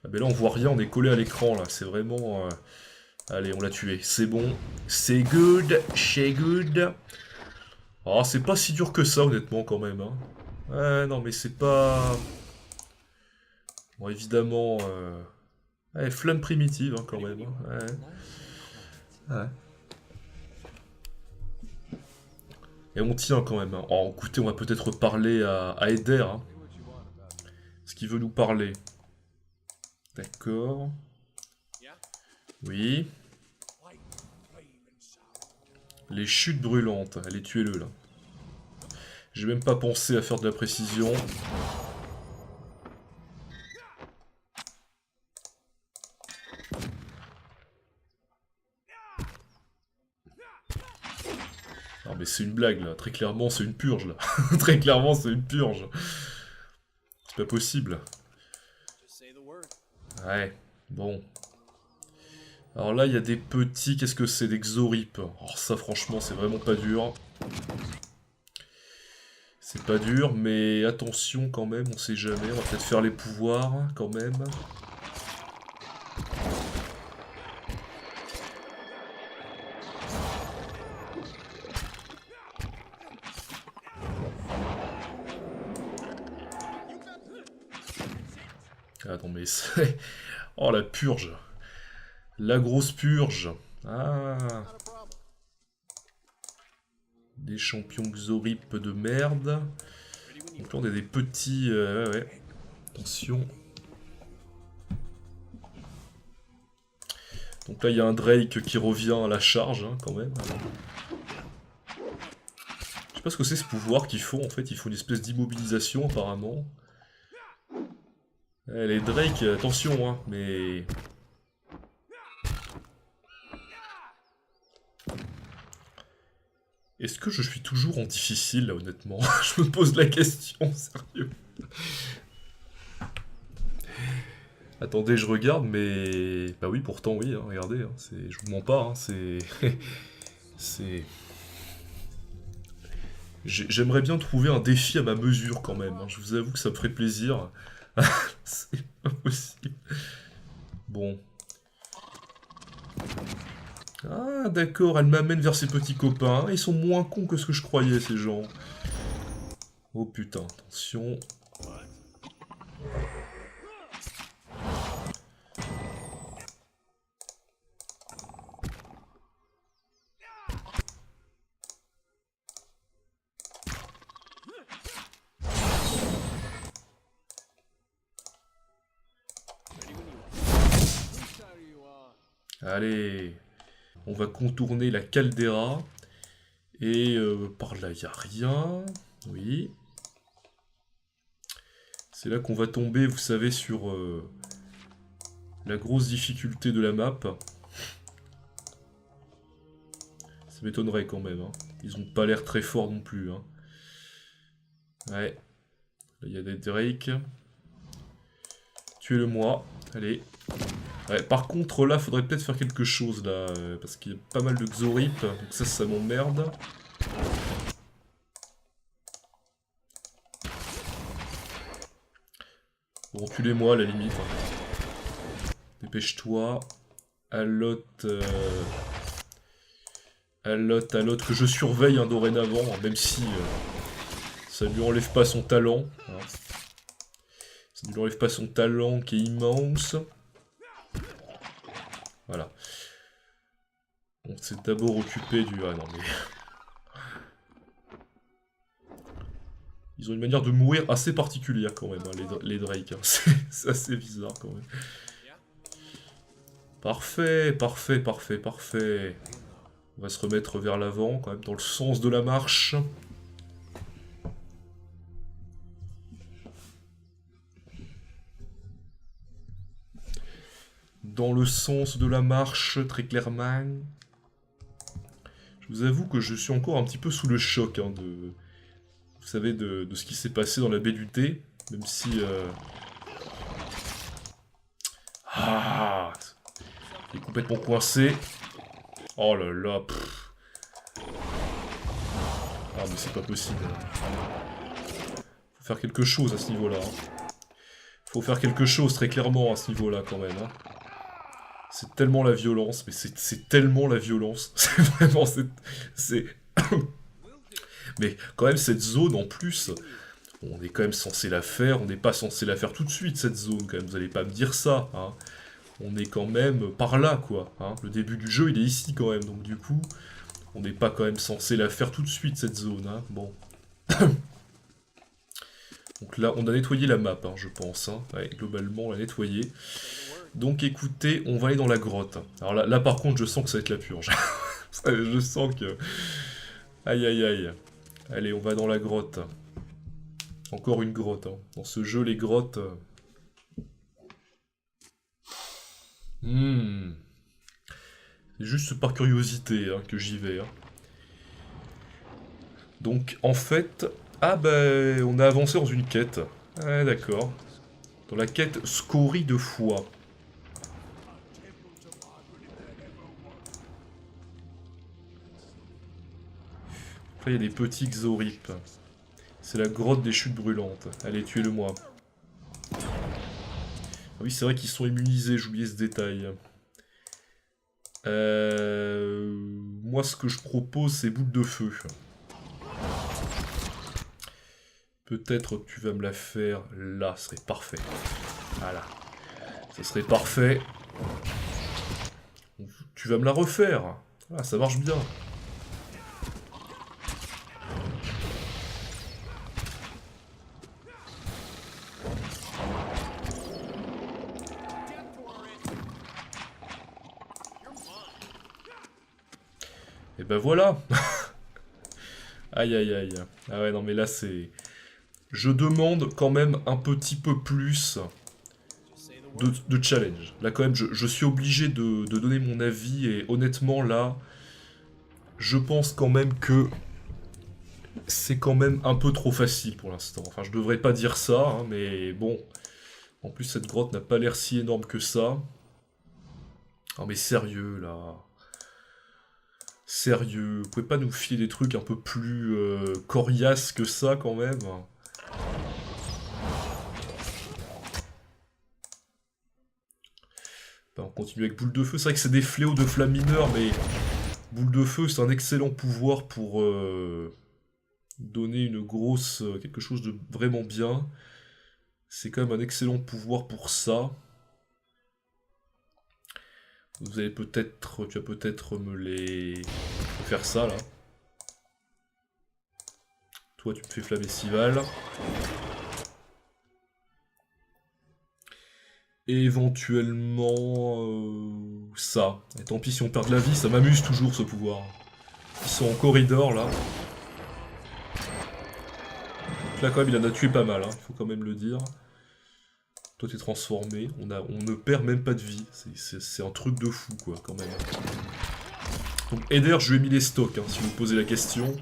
Speaker 1: Ah ben là on voit rien, on est collé à l'écran là, c'est vraiment... Allez, on l'a tué, c'est bon. C'est good, c'est good. Ah, c'est pas si dur que ça honnêtement quand même. Hein. Ouais, non mais c'est pas... Bon évidemment... Ouais, flamme primitive hein, quand même. Hein. Ouais. Ouais. Et on tient quand même. Hein. Oh, écoutez, on va peut-être parler à Eder. Hein. Ce qu'il veut nous parler. D'accord. Oui. Les chutes brûlantes. Allez, tuez-le là. J'ai même pas pensé à faire de la précision. Non mais c'est une blague là. Très clairement, c'est une purge là. Très clairement, c'est une purge. C'est pas possible. Ouais, bon. Alors là, il y a des petits... Qu'est-ce que c'est? Des Xorip. Alors ça, franchement, c'est vraiment pas dur. C'est pas dur, mais attention quand même, on sait jamais. On va peut-être faire les pouvoirs, quand même. Ah non mais c'est... Oh la purge. La grosse purge. Ah. Des champions Xorip de merde. Donc là on a des petits... ouais. Attention. Donc là il y a un Drake qui revient à la charge hein, quand même. Je sais pas ce que c'est ce pouvoir qu'ils font en fait. Ils font une espèce d'immobilisation apparemment. Les Drake, attention hein, mais... Est-ce que je suis toujours en difficile, là, honnêtement? Je me pose la question, sérieux. Attendez, je regarde, mais... Bah oui, pourtant, oui, hein, regardez, hein, je vous mens pas, hein, c'est... c'est... J'aimerais bien trouver un défi à ma mesure, quand même, hein. Je vous avoue que ça me ferait plaisir. C'est pas possible. Bon... Ah d'accord, elle m'amène vers ses petits copains. Ils sont moins cons que ce que je croyais, ces gens. Oh putain, attention. Allez. On va contourner la caldeira. Et par là, il n'y a rien. Oui. C'est là qu'on va tomber, vous savez, sur la grosse difficulté de la map. Ça m'étonnerait quand même. Hein. Ils ont pas l'air très forts non plus. Hein. Ouais. Là, il y a des Drake. Tuez-le moi. Allez. Ouais, par contre, là, faudrait peut-être faire quelque chose, là, parce qu'il y a pas mal de Xorip, donc ça m'emmerde. Bon, tuez-moi, à la limite. Dépêche-toi. Alot, Alot, que je surveille hein, dorénavant, hein, même si ça ne lui enlève pas son talent. Hein. Ça ne lui enlève pas son talent qui est immense. Voilà. On s'est d'abord occupé du... Ah non mais... Ils ont une manière de mourir assez particulière quand même, hein, les Drake. Hein. C'est assez bizarre quand même. Parfait, parfait, parfait, parfait. On va se remettre vers l'avant quand même, dans le sens de la marche. Dans le sens de la marche, très clairement. Je vous avoue que je suis encore un petit peu sous le choc hein, de... Vous savez, de ce qui s'est passé dans la baie du thé. Même si... Ah, il est complètement coincé. Oh là là, pff. Ah mais c'est pas possible. Faut faire quelque chose à ce niveau-là. Faut faire quelque chose très clairement à ce niveau-là quand même. C'est tellement la violence, mais c'est tellement la violence. C'est vraiment... c'est... Mais quand même cette zone en plus, on est quand même censé la faire, on n'est pas censé la faire tout de suite cette zone quand même, vous allez pas me dire ça. Hein. On est quand même par là quoi. Hein. Le début du jeu il est ici quand même, donc du coup, on n'est pas quand même censé la faire tout de suite cette zone. Hein. Bon. Donc là on a nettoyé la map hein, je pense. Hein. Ouais, globalement on l'a nettoyé. Donc écoutez, on va aller dans la grotte. Alors là par contre je sens que ça va être la purge. Je sens que... Aïe aïe aïe. Allez, on va dans la grotte. Encore une grotte. Hein. Dans ce jeu, les grottes... C'est juste par curiosité hein, que j'y vais. Hein. Donc, en fait... Ah ben, on a avancé dans une quête. Ah d'accord. Dans la quête Scorie de foi. Là, il y a des petits Xorip. C'est la grotte des chutes brûlantes. Allez, tuez-le-moi. Ah oui, c'est vrai qu'ils sont immunisés, j'oubliais ce détail. Moi, ce que je propose, c'est boule de feu. Peut-être que tu vas me la faire là, ce serait parfait. Voilà. Ce serait parfait. Tu vas me la refaire. Ah, ça marche bien. Et ben voilà. Aïe aïe aïe. Ah ouais non mais là c'est... Je demande quand même un petit peu plus de challenge. Là quand même je suis obligé de donner mon avis et honnêtement là... Je pense quand même que... C'est quand même un peu trop facile pour l'instant. Enfin je devrais pas dire ça hein, mais bon... En plus cette grotte n'a pas l'air si énorme que ça. Oh mais sérieux là... Sérieux, vous pouvez pas nous filer des trucs un peu plus coriaces que ça quand même. Ben, on continue avec boule de feu, c'est vrai que c'est des fléaux de flammes mineures, mais boule de feu c'est un excellent pouvoir pour donner une grosse... quelque chose de vraiment bien. C'est quand même un excellent pouvoir pour ça. Vous allez peut-être... Tu vas peut-être me les... faire ça, là. Toi, tu me fais flamme estivale. Et éventuellement... ça. Et tant pis si on perd de la vie, ça m'amuse toujours, ce pouvoir. Ils sont en corridor, là. Donc là, quand même, il en a tué pas mal, hein. Il faut quand même le dire. Toi t'es transformé, on ne perd même pas de vie, c'est un truc de fou quoi quand même. Donc Eder je lui ai mis les stocks hein, si vous me posez la question.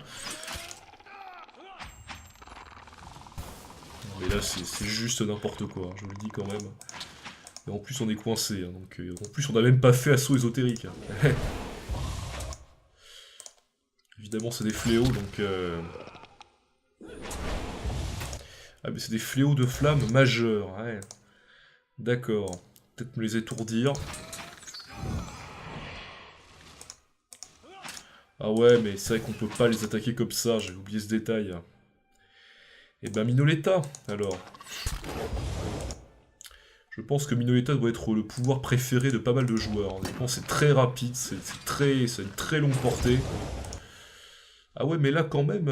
Speaker 1: Mais là c'est juste n'importe quoi, hein, je vous le dis quand même. Et en plus on est coincé, hein, donc en plus on n'a même pas fait assaut ésotérique. Hein. Évidemment c'est des fléaux donc... Ah mais c'est des fléaux de flammes majeurs, ouais. D'accord. Peut-être me les étourdir. Ah ouais, mais c'est vrai qu'on peut pas les attaquer comme ça, j'ai oublié ce détail. Et ben Minoletta, alors. Je pense que Minoletta doit être le pouvoir préféré de pas mal de joueurs. Honnêtement, c'est très rapide, c'est une très longue portée. Ah ouais, mais là quand même...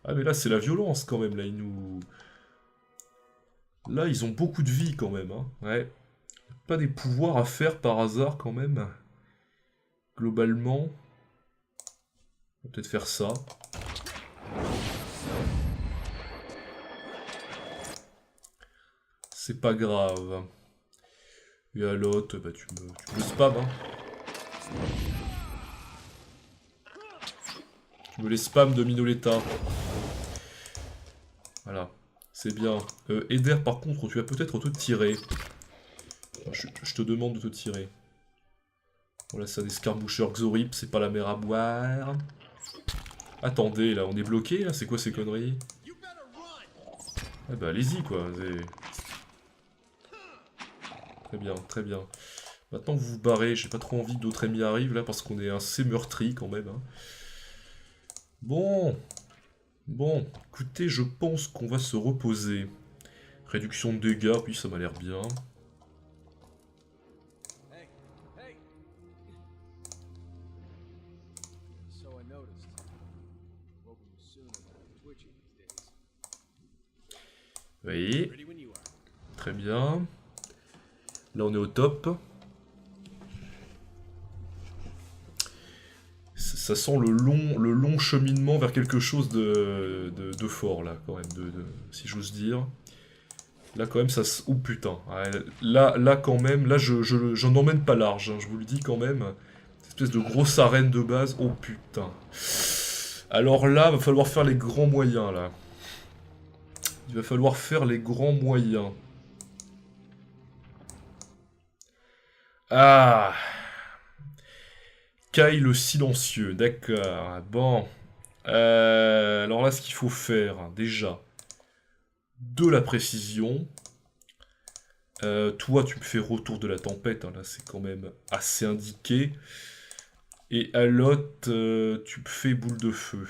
Speaker 1: Ah mais là c'est la violence quand même, là ils nous... Là ils ont beaucoup de vie quand même, hein. Ouais. Pas des pouvoirs à faire par hasard quand même. Globalement. On va peut-être faire ça. C'est pas grave. Et à l'autre, bah tu me spam, hein. Tu me les spams de Minoletta. Voilà, c'est bien. Eder, par contre, tu vas peut-être te tirer. Je te demande de te tirer. Voilà, c'est un escarmoucheur Xorip, c'est pas la mer à boire. Attendez, là, on est bloqué, là, c'est quoi ces conneries? Eh bah, allez-y, quoi. Très bien, très bien. Maintenant que vous vous barrez, j'ai pas trop envie que d'autres ennemis arrivent, là, parce qu'on est assez meurtri, quand même. Hein. Bon, écoutez, je pense qu'on va se reposer. Réduction de dégâts, oui, ça m'a l'air bien.
Speaker 3: Hey, hey! So I noticed. Woken sooner than I'm twitchy these days.
Speaker 1: Oui,
Speaker 6: Ready when you are.
Speaker 1: très bien. Là, on est au top. Ça sent le long cheminement vers quelque chose de fort, là, quand même, si j'ose dire. Là, quand même, ça se... Oh, putain. Ouais, là, quand même, là, j'en emmène pas large, hein, je vous le dis, quand même. Cette espèce de grosse arène de base. Oh, putain. Alors là, va falloir faire les grands moyens, là. Il va falloir faire les grands moyens. Ah... Kai le silencieux, d'accord. Bon. Alors là, ce qu'il faut faire, déjà, de la précision. Toi, tu me fais retour de la tempête, hein, là, c'est quand même assez indiqué. Et à l'autre, tu me fais boule de feu.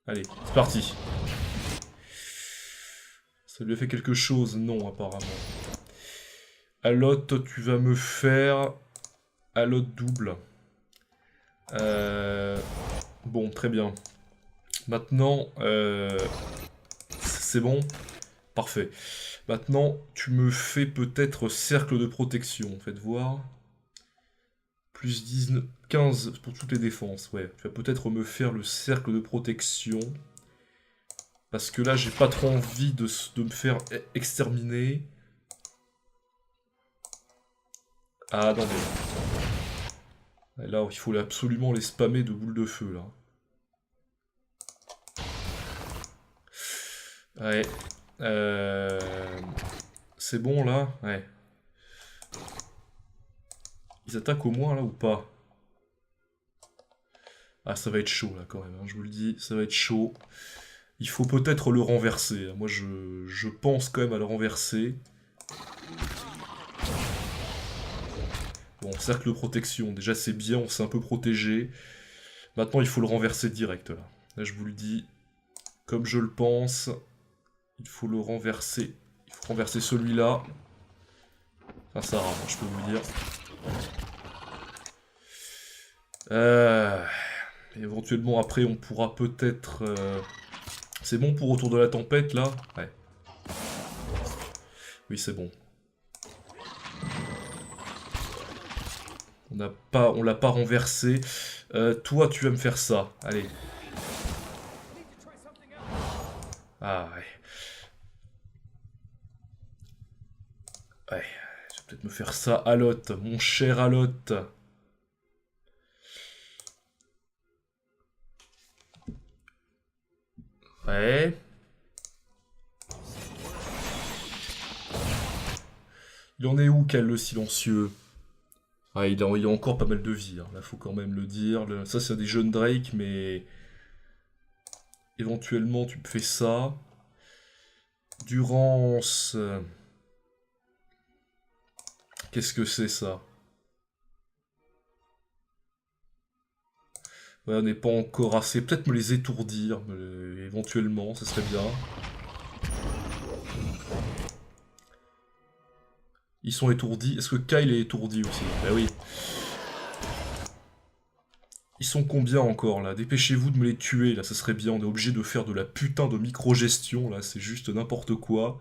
Speaker 1: Allez, c'est parti. Ça lui a fait quelque chose? Non, apparemment. À l'autre, tu vas me faire... À l'autre double. Bon, très bien. Maintenant, c'est bon. Parfait. Maintenant, tu me fais peut-être cercle de protection. Faites voir. Plus 19, 15 pour toutes les défenses. Ouais, tu vas peut-être me faire le cercle de protection. Parce que là, j'ai pas trop envie de me faire exterminer. Ah non mais... Là, il faut absolument les spammer de boules de feu, là. Ouais. C'est bon, là? Ouais. Ils attaquent au moins, là, ou pas? Ah, ça va être chaud, là, quand même. Hein, je vous le dis, ça va être chaud. Il faut peut-être le renverser. Moi, je pense quand même à le renverser. Bon, cercle de protection, déjà c'est bien, on s'est un peu protégé. Maintenant, il faut le renverser direct, là. Là, je vous le dis, comme je le pense, il faut le renverser. Il faut renverser celui-là. Enfin, ça rame, je peux vous dire. Éventuellement, après, on pourra peut-être... C'est bon pour Retour de la Tempête, là? Ouais. Oui, c'est bon. On l'a pas renversé. Toi, tu vas me faire ça. Allez. Ah, ouais. Ouais. Tu vas peut-être me faire ça, Alot. Mon cher Alot. Ouais. Il en est où, Cal le silencieux? Ah, il a encore pas mal de vie, hein. Là, faut quand même le dire. Ça, c'est des jeunes Drake, mais... Éventuellement, tu me fais ça. Durance... Qu'est-ce que c'est, ça? Ouais, on n'est pas encore assez... Peut-être me les étourdir, éventuellement, ça serait bien. Ils sont étourdis. Est-ce que Kyle est étourdi aussi? Bah oui. Ils sont combien encore là? Dépêchez-vous de me les tuer là, ça serait bien. On est obligé de faire de la putain de micro-gestion là, c'est juste n'importe quoi.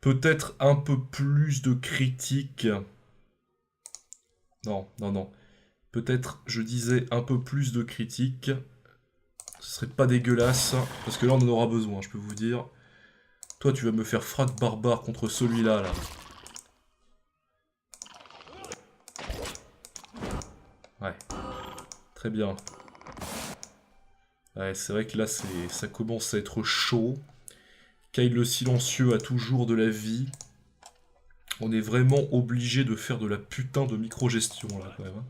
Speaker 1: Peut-être un peu plus de critiques. Non, non, non. Peut-être, je disais, un peu plus de critiques. Ce serait pas dégueulasse, parce que là on en aura besoin, je peux vous dire. Toi tu vas me faire frappe barbare contre celui-là là. Ouais. Très bien. Ouais, c'est vrai que là, ça commence à être chaud. Kyle le silencieux a toujours de la vie. On est vraiment obligé de faire de la putain de micro-gestion là quand même. Hein.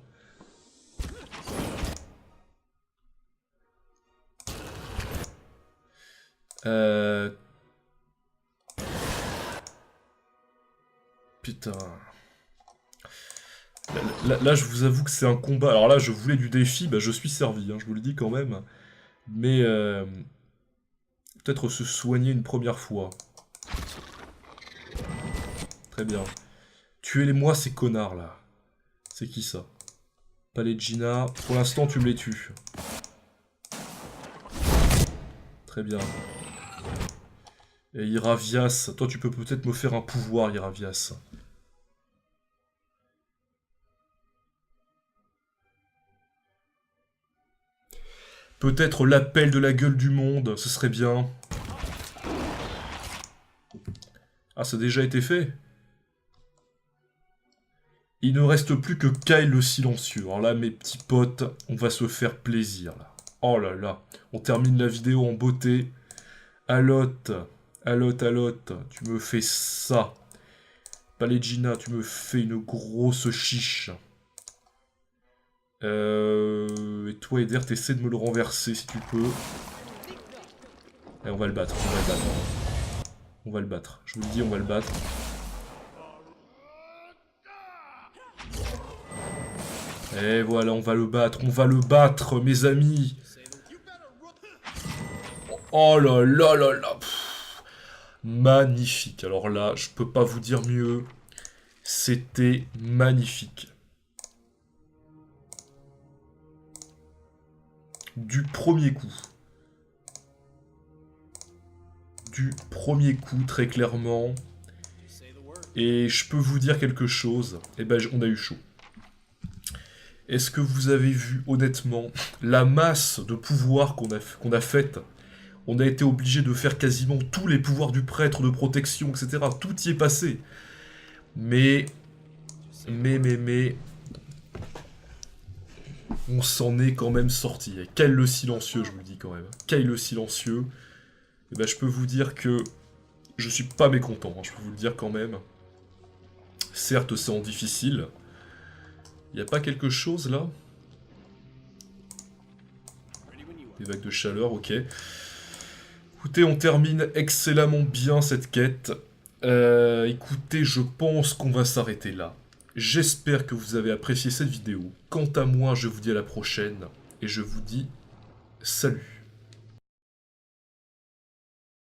Speaker 1: Putain. Là, je vous avoue que c'est un combat. Alors là, je voulais du défi, bah, je suis servi, hein, je vous le dis quand même. Mais peut-être se soigner une première fois. Très bien. Tuez-les-moi ces connards là. C'est qui ça? Pallegina. Pour l'instant, tu me les tues. Très bien. Et Iravias. Toi, tu peux peut-être me faire un pouvoir, Iravias. Peut-être l'appel de la gueule du monde, ce serait bien. Ah, ça a déjà été fait. Il ne reste plus que Kyle le silencieux. Alors là, mes petits potes, on va se faire plaisir, là. Oh là là. On termine la vidéo en beauté. Alotte, Alotte, tu me fais ça. Pallegina, tu me fais une grosse chiche. Et toi, Eder, t'essaies de me le renverser si tu peux. Et on va le battre, on va le battre. On va le battre, je vous le dis, on va le battre. Et voilà, on va le battre, mes amis. Oh là là là là. Pff, magnifique, alors là, je peux pas vous dire mieux. C'était magnifique. Du premier coup. Du premier coup, très clairement. Et je peux vous dire quelque chose. Eh ben, on a eu chaud. Est-ce que vous avez vu, honnêtement, la masse de pouvoirs qu'on a faite? On a été obligé de faire quasiment tous les pouvoirs du prêtre, de protection, etc. Tout y est passé. Mais... on s'en est quand même sorti. Et Kyle le silencieux, je vous le dis quand même. Kyle le silencieux. Et ben, je peux vous dire que je suis pas mécontent, hein, je peux vous le dire quand même. Certes, c'est en difficile. Il n'y a pas quelque chose là? Des vagues de chaleur, ok. Écoutez, on termine excellemment bien cette quête. Écoutez, je pense qu'on va s'arrêter là. J'espère que vous avez apprécié cette vidéo. Quant à moi, je vous dis à la prochaine. Et je vous dis salut.